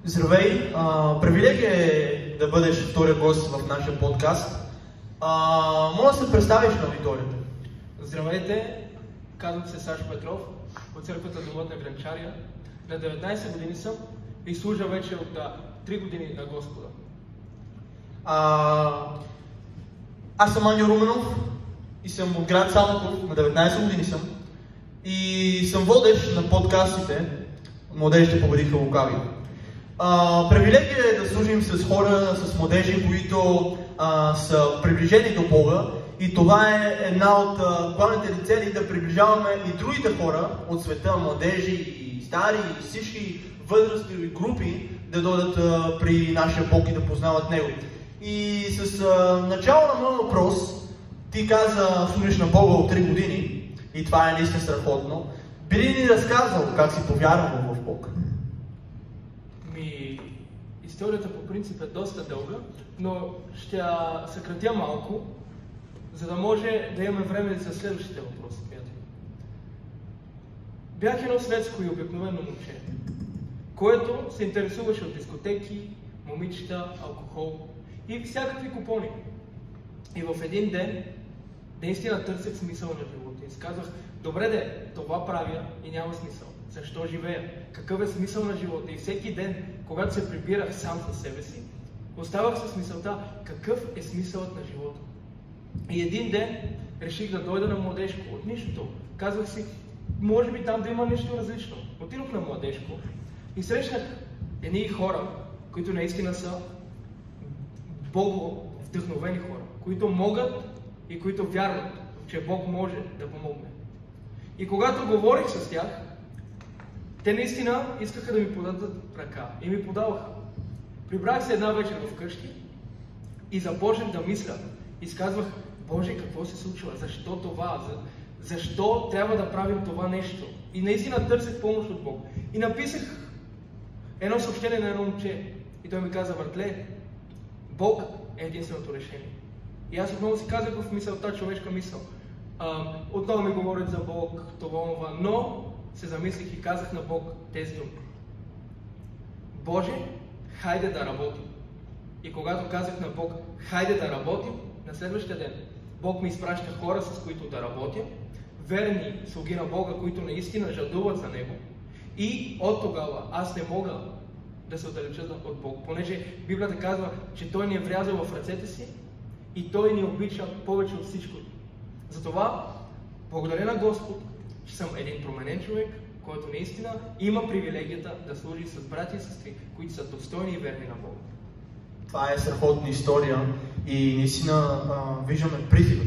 Здравей! Привилегия е да бъдеш втория гост в нашия подкаст. Може да се представиш на аудиторията. Здравейте! Казвам се Сашо Петров от църквата Домът на Гранчария. На 19 години съм и служа вече от 3 години на Господа. Аз съм Ангел Руменов и съм от град Самоков, на 19 години съм. И съм водещ на подкастите "Младежите победиха лукави". Привилегия е да служим с хора, с младежи, които са приближени до Бога. И това е една от главните цели, да приближаваме и другите хора от света, младежи и стари, и всички възрастови групи да дойдат при нашия Бог и да познават Него. И с начало на моят въпрос, ти каза, служиш на Бога от 3 години и това е наистина страхотно. Би ли ни разказал как си повярвал в Бог? Историята по принцип е доста дълга, но ще я съкратя малко, за да може да имаме време за следващите въпроси, приятели. Бях едно светско и обикновено момче, което се интересуваше от дискотеки, момичета, алкохол и всякакви купони. И в един ден наистина търсех смисъл на живота и си казах: добре де, това правя и няма смисъл. Защо живея? Какъв е смисъл на живота? И всеки ден, когато се прибирах сам със себе си, оставах с мисълта: какъв е смисълът на живота? И един ден реших да дойда на Младежко от нищото. Казвах си, може би там да има нещо различно. Отидох на Младежко и срещнах едни хора, които наистина са Бог-вдъхновени хора, които могат и които вярват, че Бог може да помогне. И когато говорих с тях, те наистина искаха да ми подадат ръка и ми подаваха. Прибрах се една вечер вкъщи и започнах да мисля. И сказвах: Боже, какво се случва? Защо това? Защо трябва да правим това нещо? И наистина търсех помощ от Бог. И написах едно съобщение на едно момче. И той ми каза: братле, Бог е единственото решение. И аз отново си казах в мисълта, човешка мисъл. Отново ми говорят за Бог, това, но се замислих и казах на Бог тези думи: Боже, хайде да работим. И когато казах на Бог: хайде да работим, на следващия ден Бог ми изпраща хора, с които да работя, верни слуги на Бога, които наистина жадуват за Него. И от тогава аз не мога да се отдалеча от Бог, понеже Библията казва, че Той ни е врязал в ръцете си и Той ни обича повече от всичко. Затова благодаря на Господ, че съм един променен човек, който наистина има привилегията да служи с брати и сестри, които са достойни и верни на Бога. Това е страхотна история и наистина виждаме призивът.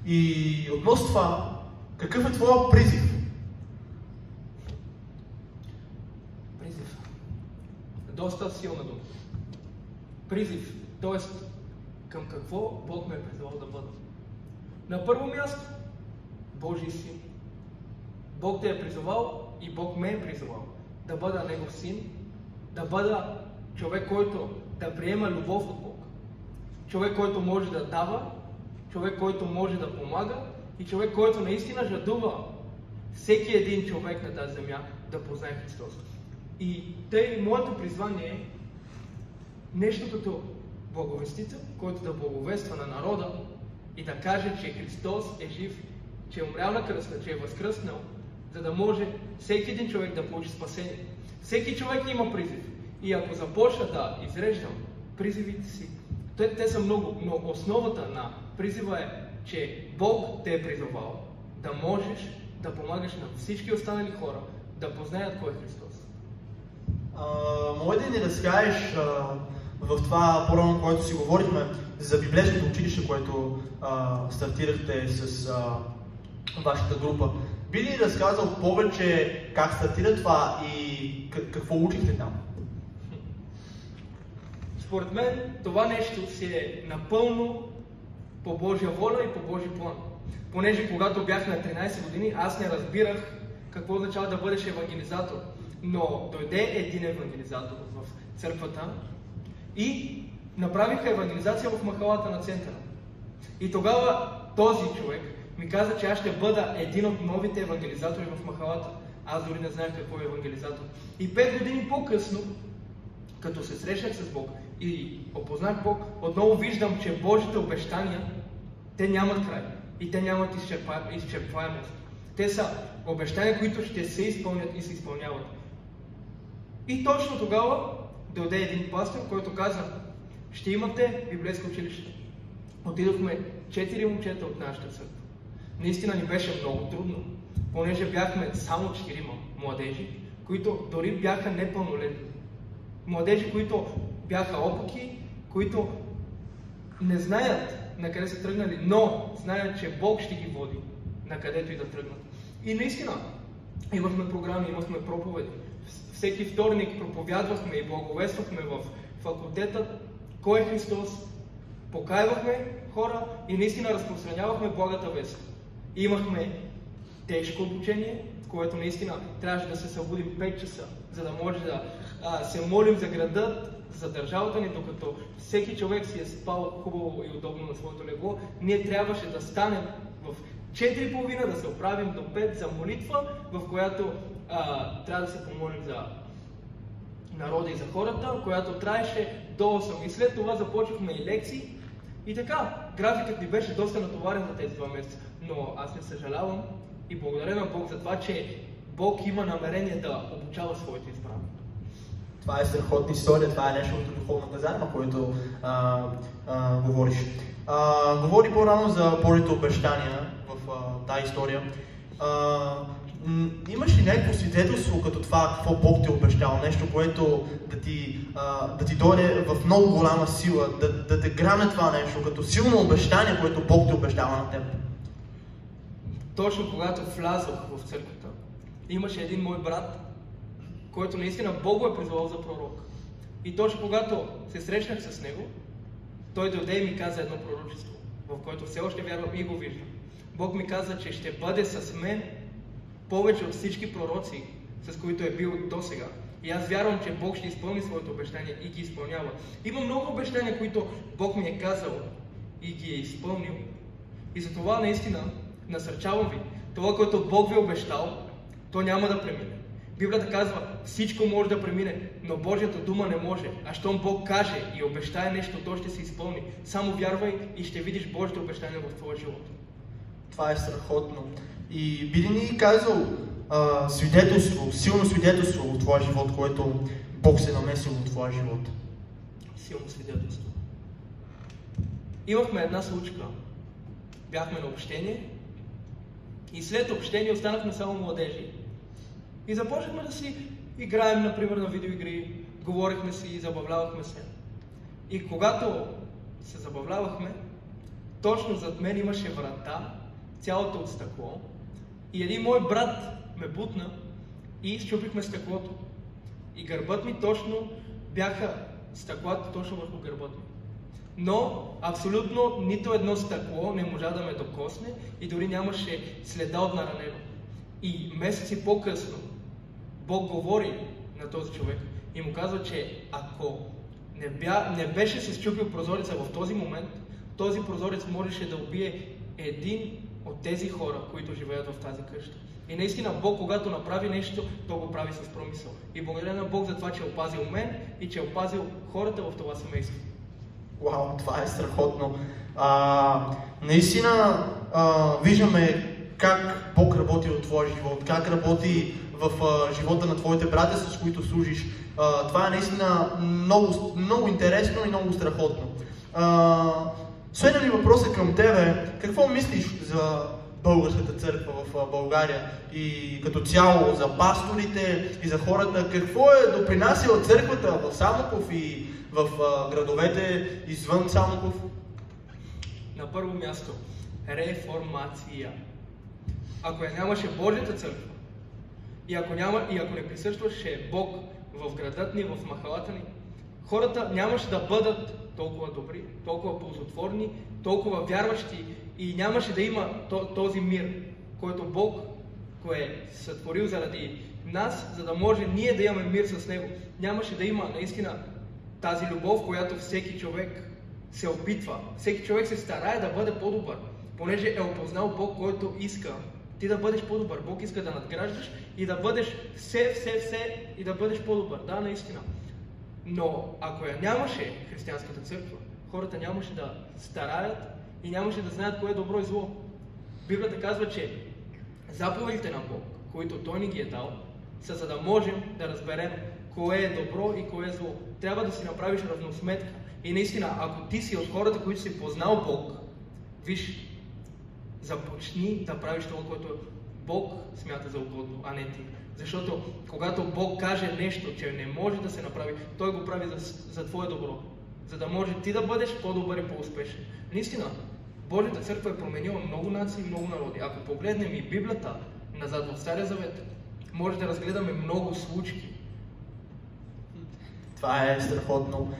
И относно това, какъв е твоя призив? Призив. Доста силна дума. Призив, т.е. към какво Бог ме е призвал да бъда. На първо място, Божий син. Бог те е призовал и Бог ме е призовал да бъда Негов син, да бъда човек, който да приема любов от Бог. Човек, който може да дава, човек, който може да помага и човек, който наистина жадува всеки един човек на тази земя да познае Христос. И тъй моето призвание е нещо като благовестител, който да благовества на народа и да каже, че Христос е жив, че е умрял на кръста, че е възкръснал, за да може всеки един човек да получи спасение. Всеки човек има призив. И ако започна да изреждам призивите си, те са много, но основата на призива е, че Бог те е призовал да можеш да помагаш на всички останали хора да познаят кой е Христос. Може да ни разкажеш в това по-рано, което си говорихме, за библейското училище, което стартирахте с вашата група. Би ли разказал повече как стартира това и какво учихте там? Според мен това нещо си е напълно по Божия воля и по Божий план. Понеже когато бях на 13 години, аз не разбирах какво означава да бъдеш евангелизатор. Но дойде един евангелизатор в църквата и направиха евангелизация в махалата на центъра. И тогава този човек ми каза, че аз ще бъда един от новите евангелизатори в махалата. Аз дори не знаех какво е евангелизатор. И 5 години по-късно като се срещнах с Бог и опознах Бог, отново виждам, че Божите обещания, те нямат край и те нямат изчерпаемост. Те са обещания, които ще се изпълнят и се изпълняват. И точно тогава дойде един пастор, който каза: ще имате библейско училище. Отидохме 4 момчета от нашата църква. Наистина ни беше много трудно, понеже бяхме само 4 младежи, които дори бяха непълнолетни. Младежи, които бяха опаки, които не знаят на къде са тръгнали, но знаят, че Бог ще ги води на където и да тръгнат. И наистина имахме програми, имахме проповеди. Всеки вторник проповядвахме и благовествахме в факултета кой е Христос, покайвахме хора и наистина разпространявахме благата вест. Имахме тежко обучение, в което наистина трябваше да се събудим 5 часа, за да може да се молим за града, за държавата ни, докато всеки човек си е спал хубаво и удобно на своето легло. Ние трябваше да станем в 4:30, да се оправим до 5 за молитва, в която трябва да се помолим за народа и за хората, която траеше до 8. И след това започнахме и лекции. И така, графикът ни беше доста натоварен за тези 2 месеца. Но аз не съжалявам и благодаря на Бог за това, че Бог има намерение да обучава своите избрани. Това е страхотна история, това е нещо от духовната казарма, което говориш. Говори по-рано за Божите обещания в тази история. Имаш ли някакво свидетелство като това, какво Бог ти е обещал? Нещо, което да ти дойде в много голяма сила, да те граме това нещо, като силно обещание, което Бог ти обещава на теб? Точно когато влязох в църквата, имаше един мой брат, който наистина Бог го е призвал за пророк. И точно когато се срещнах с него, той дойде и ми каза едно пророчество, в което все още вярвам и го виждам. Бог ми каза, че ще бъде с мен повече от всички пророци, с които е бил до сега. И аз вярвам, че Бог ще изпълни своето обещание и ги изпълнява. Има много обещания, които Бог ми е казал и ги е изпълнил. И затова наистина насърчавам ви. Това, което Бог ви е обещал, то няма да премине. Библията казва, всичко може да премине, но Божията дума не може. А щом Бог каже и обещае нещо, то ще се изпълни. Само вярвай и ще видиш Божите обещания в твоя живот. Това е страхотно. И би ли ни казал свидетелство, силно свидетелство от твоя живот, което Бог се намесил в твоя живот? Силно свидетелство. Имахме една случка. Бяхме на общение и след общение останахме само младежи. И започнахме да си играем, например, на видеоигри, говорихме си и забавлявахме се. И когато се забавлявахме, точно зад мен имаше врата, цялото от стъкло, и един мой брат ме бутна и счупихме стъклото. И гърбът ми точно бяха стъклата точно върху гърбът ми. Но абсолютно нито едно стъкло не можа да ме докосне и дори нямаше следа от наранено. И месеци по-късно Бог говори на този човек и му казва, че ако не беше се счупил прозореца в този момент, този прозорец можеше да убие един от тези хора, които живеят в тази къща. И наистина Бог, когато направи нещо, то го прави с промисъл. И благодаря на Бог за това, че е опазил мен и че е опазил хората в това семейство. Вау, това е страхотно. Наистина виждаме как Бог работи в твоя живот, как работи в живота на твоите братя, с които служиш. Това е наистина много, много интересно и много страхотно. Следен ли въпросът към тебе, какво мислиш за българската църква в България и като цяло за пасторите и за хората? Какво е допринасяла църквата в Самоков и в градовете извън Самоков? На първо място, реформация. Ако я нямаше Божията църква и ако не присъстваше Бог в градът ни, в махалата ни, хората нямаше да бъдат толкова добри, толкова ползотворни, толкова вярващи и нямаше да има този мир, който Бог е сътворил заради нас, за да може ние да имаме мир с Него. Нямаше да има наистина тази любов, която всеки човек се опитва. Всеки човек се старае да бъде по-добър, понеже е опознал Бог, който иска ти да бъдеш по-добър. Бог иска да надграждаш и да бъдеш все и да бъдеш по-добър. Да, наистина. Но ако я нямаше християнската църква, хората нямаше да стараят и нямаше да знаят кое е добро и зло. Библията казва, че заповедите на Бог, които Той ни ги е дал, са за да можем да разберем кое е добро и кое е зло. Трябва да си направиш равносметка. И наистина, ако ти си от хората, които си познал Бог, виж, започни да правиш това, което Бог смята за угодно, а не ти. Защото когато Бог каже нещо, че не може да се направи, Той го прави за твое добро. За да може ти да бъдеш по-добър и по-успешен. Наистина, Божията църква е променила много нации и много народи. Ако погледнем и Библията назад в Стария Завет, може да разгледаме много случки. Това е страхотно.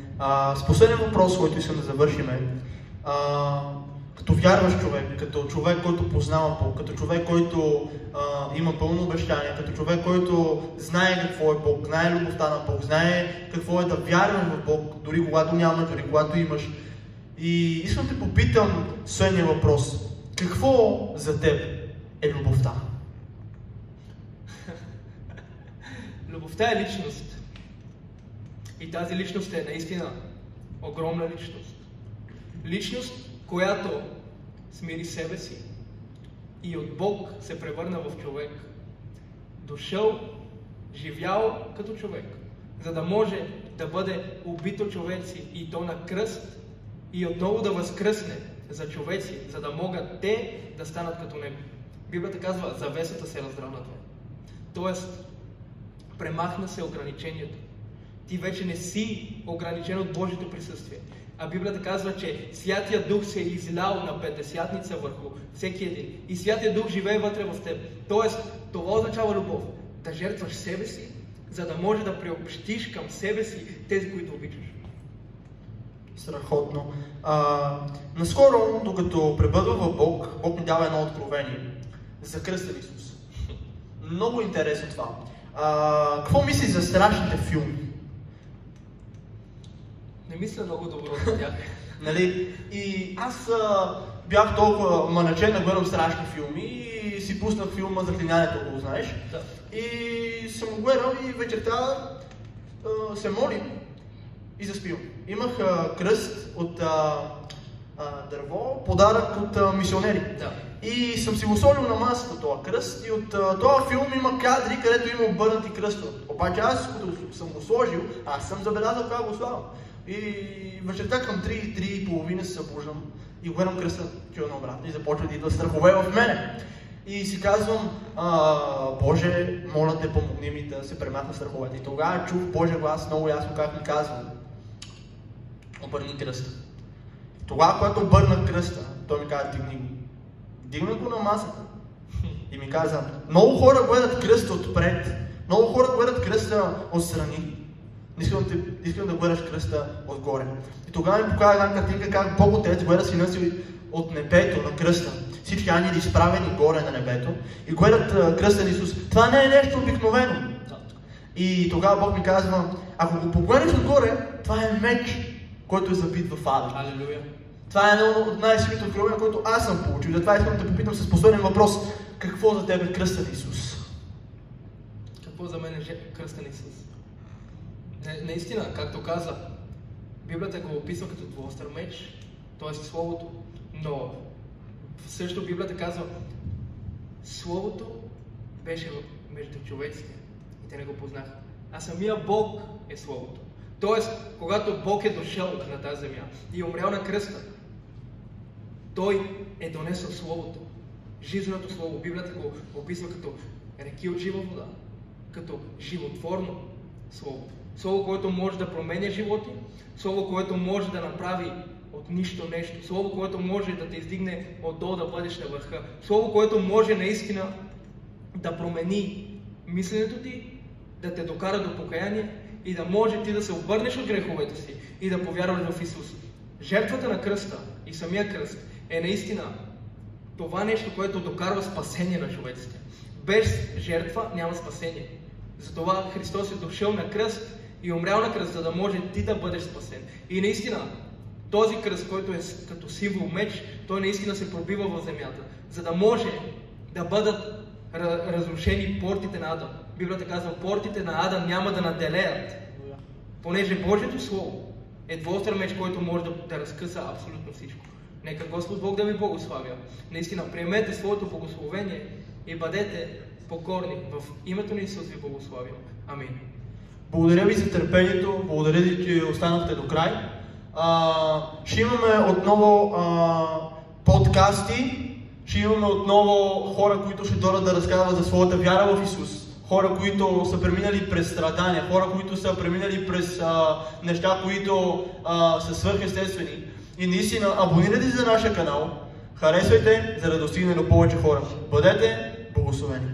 С последен въпрос, който искам да завършиме. Като вярващ човек, като човек, който познава Бог, като човек, който има пълно обещание, като човек, който знае какво е Бог, знае любовта на Бог, знае какво е да вярваш в Бог, дори когато нямаш, дори когато имаш. И искам да те попитам следния въпрос. Какво за теб е любовта? Любовта е личност. И тази личност е наистина огромна личност. Личност, която смири себе си и от Бог се превърна в човек. Дошъл, живял като човек, за да може да бъде убит от човеци и то на кръст и отново да възкръсне за човеци, за да могат те да станат като него. Библията казва, завесата се раздра на това. Тоест, премахна се ограничението. Ти вече не си ограничен от Божието присъствие. А Библията казва, че Святия Дух се е излял на петдесятница върху всеки един. И Святия Дух живее вътре в теб. Тоест, това означава любов. Да жертваш себе си, за да може да приобщиш към себе си тези, които обичаш. Страхотно. Наскоро, докато пребъдвах в Бог, Бог ми дава едно откровение за кръста Исус. Много интересно това. Какво мислиш за страшните филми? Не мисля много добро за тях. Нали? И аз бях толкова маначен да гледам страшни филми и си пуснах филма Заклинанието, ако го знаеш. Да. И съм го гледал и вечерта се молим и заспивам. Имах кръст от дърво, подарък от мисионери. Да. И съм си го сложил на масата този кръст и от този филм има кадри, където има обърнати кръстове. Обаче аз, като съм го сложил, аз съм забелязал как го слагам. И вечерта към 3:30 се събуждам и гледам кръста, чуя обратно и започва да идва страхове в мене. И си казвам, Боже, моля те, помогни ми да се премахна страховете. И тогава чух Божия глас много ясно как ми казва, обърни кръста. Тогава, когато обърнах кръста, той ми каза, дигни го. Дигна го на масата и ми каза, много хора гледат кръста отпред, много хора гледат кръста отстрани. Искам да гледаш кръста отгоре. И тогава ми показа една картинка как Бог Отец гледа сина си от небето на кръста. Всички ангели изправени горе на небето и гледат кръста на Исус. Това не е нещо обикновено. И тогава Бог ми казва, ако го погледнеш отгоре, това е меч, който е забит в ада. Алелуя. Това е едно от най-силните откровения, което аз съм получил. Затова искам да те попитам с последен въпрос. Какво за теб е кръста на Исус? Какво за мен е кръста на Исус? Наистина, както каза, Библията го описва като двуостър меч, т.е. Словото, но също Библията казва, Словото беше между човеците и те не го познаха. А самия Бог е Словото. Тоест, когато Бог е дошъл на тази земя и умрял на кръста, Той е донесъл Словото, жизненото Слово. Библията го описва като реки от жива вода, като животворно Слово. Слово, което може да променя животи, Слово, което може да направи от нищо нещо, Слово, което може да те издигне отдолу да бъдеш на върха, Слово, което може наистина да промени мисленето ти, да те докара до покаяние и да може ти да се обърнеш от греховете си и да повярваш в Исус. Жертвата на кръста и самия кръст е наистина това нещо, което докарва спасение на човеците. Без жертва няма спасение. Затова Христос е дошъл на кръст и умрял на кръст, за да може ти да бъдеш спасен. И наистина, този кръст, който е като символ меч, той наистина се пробива в земята, за да може да бъдат разрушени портите на Адам. Библията казва, портите на Адам няма да наделеят Понеже Божието Слово е двуострен меч, който може да разкъса абсолютно всичко. Нека Господ Бог да ви благославя. Наистина, приемете своето благословение и бъдете покорни. В името на Исус ви благославя. Амин. Благодаря ви за търпението, благодаря ви, че останахте до край. Ще имаме отново подкасти, ще имаме отново хора, които ще дойдат да разказват за своята вяра в Исус. Хора, които са преминали през страдания, хора, които са преминали през неща, които са свръхестествени. И наистина, абонирайте се за нашия канал, харесвайте, за да достигне до повече хора. Бъдете благословени!